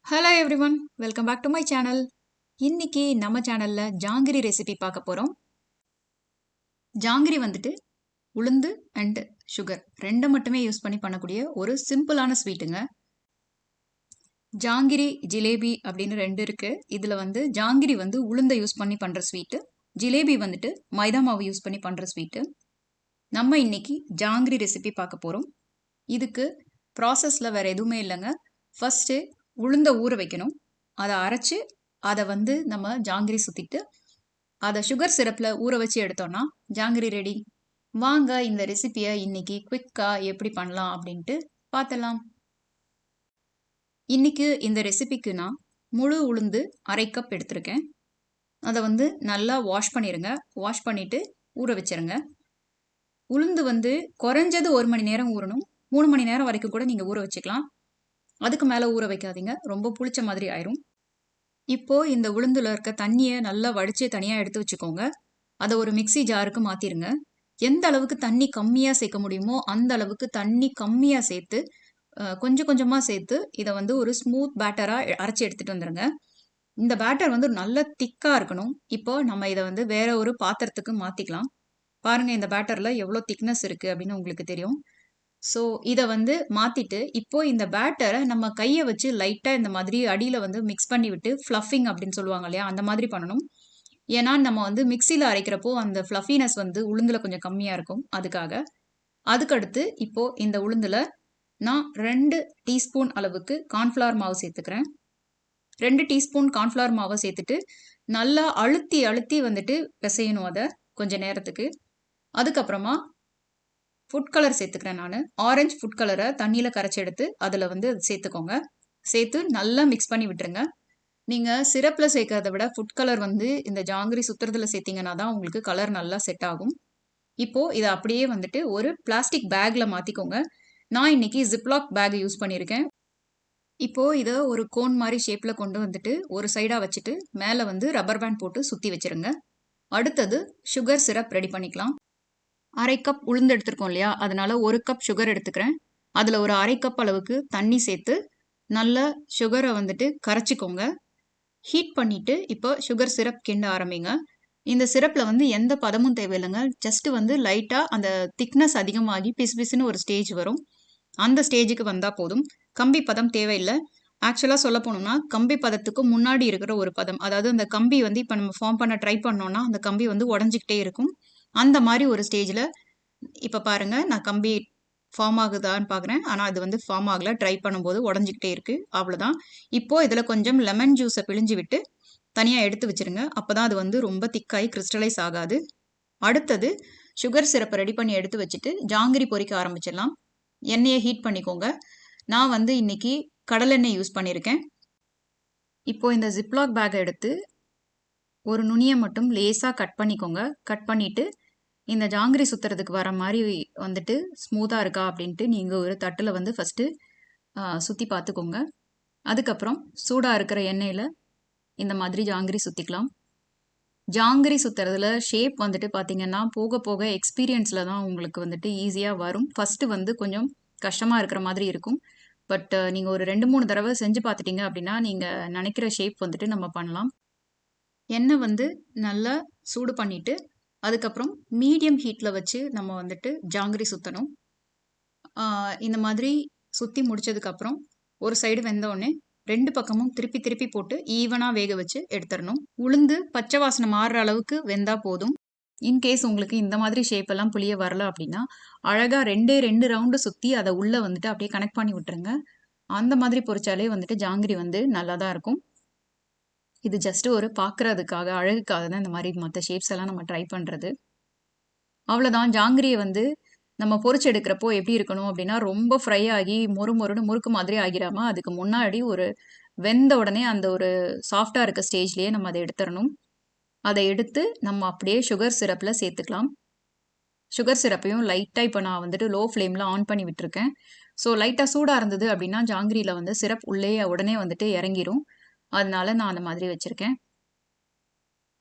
Hello everyone, welcome back to my channel. இன்னைக்கு நம்ம சேனல்ல ஜாங்கிரி ரெசிபி பார்க்க போறோம். ஜாங்கிரி வந்துட்டு உளுந்து அண்ட் சுகர் ரெண்டை மட்டுமே யூஸ் பண்ணி பண்ணக்கூடிய ஒரு சிம்பிளான ஸ்வீட்டுங்க. ஜாங்கிரி ஜிலேபி அப்படின்னு ரெண்டு இருக்கு. இதுல ஜாங்கிரி உளுந்தை யூஸ் பண்ணி பண்ற ஸ்வீட்டு, ஜிலேபி வந்துட்டு மைதா மாவு யூஸ் பண்ணி பண்ற ஸ்வீட்டு. நம்ம இன்னைக்கு ஜாங்கிரி ரெசிபி பார்க்க போறோம். இதுக்கு ப்ராசஸ்ல வேற எதுவுமே இல்லைங்க. ஃபர்ஸ்ட் உளுந்த ஊற வைக்கணும். அதை அரைச்சு அதை நம்ம ஜாங்கிரி சுத்திட்டு அதை சுகர் சிரப்ல ஊற வச்சு எடுத்தோம்னா ஜாங்கிரி ரெடி. வாங்க இந்த ரெசிபியை இன்னைக்கு குவிக்கா எப்படி பண்ணலாம் அப்படின்ட்டு பார்த்தலாம். இன்னைக்கு இந்த ரெசிபிக்கு நான் முழு உளுந்து 1/2 கப் எடுத்திருக்கேன். அதை நல்லா வாஷ் பண்ணிருங்க. வாஷ் பண்ணிட்டு ஊற வச்சிருங்க. உளுந்து குறைஞ்சது 1 மணி நேரம் ஊறணும். 3 மணி நேரம் வரைக்கும் கூட நீங்க ஊற வச்சுக்கலாம். அதுக்கு மேல ஊற வைக்காதீங்க, ரொம்ப புளிச்ச மாதிரி ஆயிரும். இப்போ இந்த உளுந்துல இருக்க தண்ணியை நல்லா வடிச்சு தனியா எடுத்து வச்சுக்கோங்க. அதை ஒரு மிக்ஸி ஜாருக்கு மாத்திருங்க. எந்த அளவுக்கு தண்ணி கம்மியா சேர்க்க முடியுமோ அந்த அளவுக்கு தண்ணி கம்மியா சேர்த்து கொஞ்சம் கொஞ்சமா சேர்த்து இதை ஒரு ஸ்மூத் பேட்டரா அரைச்சி எடுத்துட்டு வந்துருங்க. இந்த பேட்டர் நல்ல திக்கா இருக்கணும். இப்போ நம்ம இதை வேற ஒரு பாத்திரத்துக்கு மாத்திக்கலாம். பாருங்க இந்த பேட்டர்ல எவ்வளவு திக்னஸ் இருக்கு அப்படின்னு உங்களுக்கு தெரியும். ஸோ இதை மாத்திட்டு இப்போ இந்த பேட்டரை நம்ம கையை வச்சு லைட்டா இந்த மாதிரி அடியில மிக்ஸ் பண்ணி விட்டு ஃப்ளஃபிங் அப்படின்னு சொல்லுவாங்க இல்லையா, அந்த மாதிரி பண்ணணும். ஏன்னா நம்ம மிக்சியில அரைக்கிறப்போ அந்த ஃப்ளஃபினஸ் உளுந்துல கொஞ்சம் கம்மியா இருக்கும். அதுக்கடுத்து இப்போ இந்த உளுந்துல நான் 2 டீஸ்பூன் அளவுக்கு கார்ன்ஃப்ளவர் மாவு சேர்த்துக்கிறேன். 2 டீஸ்பூன் கார்ன்ஃப்ளவர் மாவை சேர்த்துட்டு நல்லா அழுத்தி அழுத்தி பிசையணும் அதை கொஞ்ச நேரத்துக்கு. அதுக்கப்புறமா ஃபுட் கலர் சேர்த்துக்கிறேன். நான் ஆரஞ்சு ஃபுட் கலரை தண்ணியில் கரைச்சி எடுத்து அதில் அது சேர்த்துக்கோங்க. சேர்த்து நல்லா மிக்ஸ் பண்ணி விட்டுருங்க. நீங்கள் சிரப்பில் சேர்க்கறத விட ஃபுட் கலர் இந்த ஜாங்கிரி சுத்துறதுல சேர்த்தீங்கன்னா தான் உங்களுக்கு கலர் நல்லா செட் ஆகும். இப்போது இதை அப்படியே ஒரு பிளாஸ்டிக் பேக்கில் மாற்றிக்கோங்க. நான் இன்னைக்கு ஜிப்லாக் பேக் யூஸ் பண்ணியிருக்கேன். இப்போது இதை ஒரு கோன் மாதிரி ஷேப்பில் கொண்டு ஒரு சைடாக வச்சுட்டு மேலே ரப்பர் பேண்ட் போட்டு சுற்றி வச்சுருங்க. அடுத்தது சுகர் சிரப் ரெடி பண்ணிக்கலாம். 1/2 கப் உளுந்து எடுத்திருக்கோம் இல்லையா, அதனால 1 கப் சுகர் எடுத்துக்கிறேன். அதில் ஒரு 1/2 கப் அளவுக்கு தண்ணி சேர்த்து நல்லா சுகரை கரைச்சிக்கோங்க. ஹீட் பண்ணிட்டு இப்போ சுகர் சிரப் கிண்ட ஆரம்பிங்க. இந்த சிரப்பில் எந்த பதமும் தேவையில்லைங்க. ஜஸ்ட் லைட்டாக அந்த திக்னஸ் அதிகமாகி பிசு பிசுன்னு ஒரு ஸ்டேஜ் வரும். அந்த ஸ்டேஜுக்கு வந்தால் போதும். கம்பி பதம் தேவையில்லை. ஆக்சுவலாக சொல்ல போனோம்னா கம்பி பதத்துக்கு முன்னாடி இருக்கிற ஒரு பதம், அதாவது அந்த கம்பி இப்போ நம்ம ஃபார்ம் பண்ண ட்ரை பண்ணோம்னா அந்த கம்பி உடஞ்சிக்கிட்டே இருக்கும். அந்த மாதிரி ஒரு ஸ்டேஜில் இப்போ பாருங்க, நான் கம்பி ஃபார்ம் ஆகுதான்னு பார்க்குறேன். ஆனால் அது ஃபார்ம் ஆகலை. ட்ரை பண்ணும்போது உடஞ்சிக்கிட்டே இருக்குது. அவ்வளோதான். இப்போது இதில் கொஞ்சம் லெமன் ஜூஸை பிழிஞ்சு விட்டு தனியாக எடுத்து வச்சுருங்க. அப்போ தான் அது ரொம்ப திக்காகி கிறிஸ்டலைஸ் ஆகாது. அடுத்தது சுகர் சிரப்பை ரெடி பண்ணி எடுத்து வச்சுட்டு ஜாங்கிரி பொரிக்க ஆரம்பிச்சிடலாம். எண்ணெயை ஹீட் பண்ணிக்கோங்க. நான் இன்னைக்கு கடலெண்ணெய் யூஸ் பண்ணியிருக்கேன். இப்போது இந்த ஜிப்லாக் பேக்கை எடுத்து ஒரு நுனியை மட்டும் லேசாக கட் பண்ணிக்கோங்க. கட் பண்ணிவிட்டு இந்த ஜாங்கிரி சுற்றுறதுக்கு வர மாதிரி ஸ்மூத்தாக இருக்கா அப்படின்ட்டு நீங்கள் ஒரு தட்டில் ஃபஸ்ட்டு சுற்றி பார்த்துக்கோங்க. அதுக்கப்புறம் சூடாக இருக்கிற எண்ணெயில் இந்த மாதிரி ஜாங்கிரி சுற்றிக்கலாம். ஜாங்கிரி சுற்றுறதுல ஷேப் பார்த்தீங்கன்னா போக போக எக்ஸ்பீரியன்ஸில் தான் உங்களுக்கு ஈஸியாக வரும். ஃபஸ்ட்டு கொஞ்சம் கஷ்டமாக இருக்கிற மாதிரி இருக்கும். பட் நீங்கள் ஒரு 2-3 தடவை செஞ்சு பார்த்துட்டீங்க அப்படின்னா நீங்கள் நினைக்கிற ஷேப் நம்ம பண்ணலாம். எண்ணெய் நல்லா சூடு பண்ணிவிட்டு அதுக்கப்புறம் மீடியம் ஹீட்டில் வச்சு நம்ம ஜாங்கிரி சுற்றணும். இந்த மாதிரி சுற்றி முடிச்சதுக்கப்புறம் ஒரு சைடு வெந்தோடனே 2 பக்கமும் திருப்பி திருப்பி போட்டு ஈவனாக வேக வச்சு எடுத்துடணும். உளுந்து பச்சை வாசனை மாறுற அளவுக்கு வெந்தால் போதும். இன்கேஸ் உங்களுக்கு இந்த மாதிரி ஷேப்பெல்லாம் புளிய வரல அப்படின்னா அழகாக 2 ரவுண்டு சுற்றி அதை உள்ளே அப்படியே கனெக்ட் பண்ணி விட்டுருங்க. அந்த மாதிரி பொரிச்சாலே ஜாங்கிரி நல்லா தான் இருக்கும். இது ஜஸ்ட் ஒரு பார்க்குறதுக்காக அழகுக்காக தான் இந்த மாதிரி மற்ற ஷேப்ஸ் எல்லாம் நம்ம ட்ரை பண்ணுறது. அவ்வளோதான். ஜாங்கிரியை நம்ம பொரிச்சு எடுக்கிறப்போ எப்படி இருக்கணும் அப்படின்னா ரொம்ப ஃப்ரை ஆகி மொறுன்னு முறுக்கு மாதிரி ஆகிராமல் அதுக்கு முன்னாடி ஒரு வெந்த உடனே அந்த ஒரு சாஃப்டாக இருக்க ஸ்டேஜ்லேயே நம்ம அதை எடுத்துடணும். அதை எடுத்து நம்ம அப்படியே சுகர் சிரப்பில் சேர்த்துக்கலாம். சுகர் சிரப்பையும் லைட்டாக இப்போ நான் லோ ஃப்ளேமில் ஆன் பண்ணி விட்டுருக்கேன். ஸோ லைட்டாக சூடாக இருந்தது அப்படின்னா ஜாங்கிரியில் சிரப் உள்ளே உடனே இறங்கிரும். அதனால நான் அந்த மாதிரி வச்சுருக்கேன்.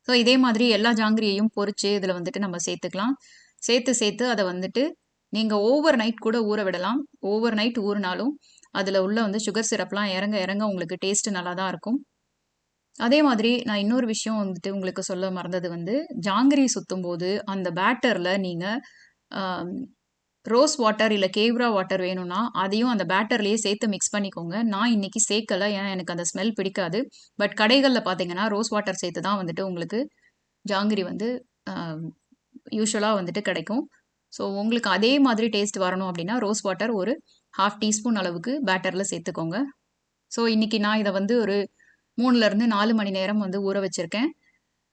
ஸோ இதே மாதிரி எல்லா ஜாங்கிரியையும் பொரிச்சு இதில் நம்ம சேர்த்துக்கலாம். சேர்த்து அதை நீங்கள் ஓவர் நைட் கூட ஊற விடலாம். ஓவர் நைட் ஊறினாலும் அதில் உள்ள வந்து சுகர் சிரப்லாம் இறங்க இறங்க உங்களுக்கு டேஸ்ட்டு நல்லா தான் இருக்கும். அதே மாதிரி நான் இன்னொரு விஷயம் வந்துட்டு உங்களுக்கு சொல்ல மறந்தது வந்து, ஜாங்கிரி சுத்தும்போது அந்த பேட்டர்ல நீங்க அ ரோஸ் வாட்டர் இல்ல கேவ்ரா வாட்டர் வேணும்னா, அதையும் அந்த பேட்டர்லயே சேர்த்து மிக்ஸ் பண்ணிக்கோங்க. நான் இன்னைக்கு சேர்க்கல. ஏன்னா எனக்கு அந்த ஸ்மெல் பிடிக்காது. பட் கடைகள்ல பார்த்தீங்கன்னா, ரோஸ் வாட்டர் சேர்த்து தான் வந்துட்டு உங்களுக்கு ஜாங்கிரி வந்து அ யூசுவலா வந்துட்டு கிடைக்கும். ஸோ உங்களுக்கு அதே மாதிரி டேஸ்ட் வரணும் அப்டின்னா, ரோஸ் வாட்டர் ஒரு 1/2 டீஸ்பூன் அளவுக்கு பேட்டர்ல சேர்த்துக்கோங்க. ஸோ இன்னைக்கு நான் இத வந்து ஒரு 3லருந்து 4 மணி நேரம் வந்து ஊற வச்சிருக்கேன்.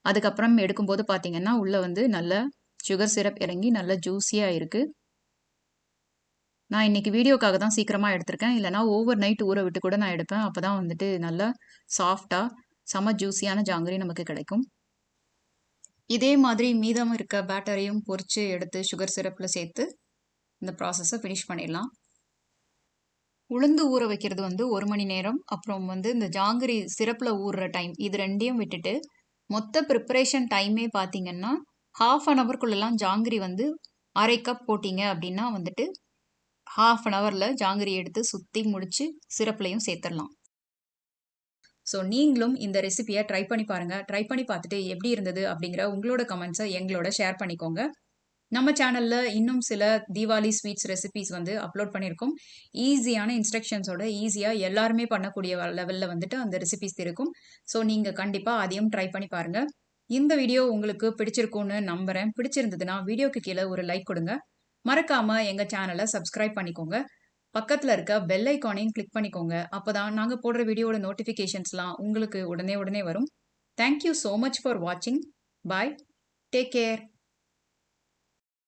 அதுக்கப்புறம் எடுக்கும்போது பார்த்தீங்கன்னா, உள்ள வந்து நல்ல சுகர் சிரப் இறங்கி நல்ல ஜூஸியா இருக்கு. நான் இன்னைக்கு வீடியோக்காக தான் சீக்கிரமா எடுத்திருக்கேன். இல்லன்னா ஓவர் நைட் ஊற விட்டு கூட நான் எடுப்பேன். அப்பதான் வந்துட்டு நல்லா சாஃப்ட்டா, செம ஜூஸியான ஜாங்கரி நமக்கு கிடைக்கும். இதே மாதிரி மீதம் இருக்க பேட்டரையும் பொரிச்சு எடுத்து சுகர் சிரப்ல சேர்த்து இந்த ப்ராசஸ ஃபினிஷ் பண்ணிடலாம். உளுந்து ஊற வைக்கிறது வந்து 1 மணி நேரம். அப்புறம் வந்து இந்த ஜாங்கரி சிரப்ல ஊறுற டைம் இது 2யும் விட்டுட்டு, மொத்த ப்ரிப்பரேஷன் டைமே பார்த்தீங்கன்னா, 1/2 அன் ஹவர்க்குள்ளலாம் ஜாங்கரி வந்து 1/2 கப் போட்டீங்க அப்டின்னா வந்துட்டு 1/2 அன் ஹவர்ல ஜாங்கிரி எடுத்து சுத்தி முடிச்சு சிரப்லயும் சேர்த்துடலாம். ஸோ நீங்களும் இந்த ரெசிபியை ட்ரை பண்ணி பாருங்க. ட்ரை பண்ணி பார்த்துட்டு எப்படி இருந்தது அப்படிங்கிற உங்களோட கமெண்ட்ஸை எங்களோட ஷேர் பண்ணிக்கோங்க. நம்ம சேனல்ல இன்னும் சில தீபாவளி ஸ்வீட்ஸ் ரெசிபிஸ் வந்து அப்லோட் பண்ணியிருக்கோம். ஈஸியான இன்ஸ்ட்ரக்ஷன்ஸோட ஈஸியா எல்லாருமே பண்ணக்கூடிய லெவல்ல வந்துட்டு அந்த ரெசிபிஸ் இருக்கும். ஸோ நீங்க கண்டிப்பா அதையும் ட்ரை பண்ணி பாருங்க. இந்த வீடியோ உங்களுக்கு பிடிச்சிருக்கும்னு நம்புறேன். பிடிச்சிருந்ததுன்னா வீடியோக்கு கீழே ஒரு லைக் கொடுங்க. மறக்காம எங்க சேனலை சப்ஸ்கிரைப் பண்ணிக்கோங்க. பக்கத்துல இருக்க பெல் ஐகானையும் கிளிக் பண்ணிக்கோங்க. அப்பதான் நாங்க போடுற வீடியோட நோட்டிஃபிகேஷன்ஸ்லாம் உங்களுக்கு உடனே உடனே வரும். Thank you so much for வாட்சிங். பாய். Take care.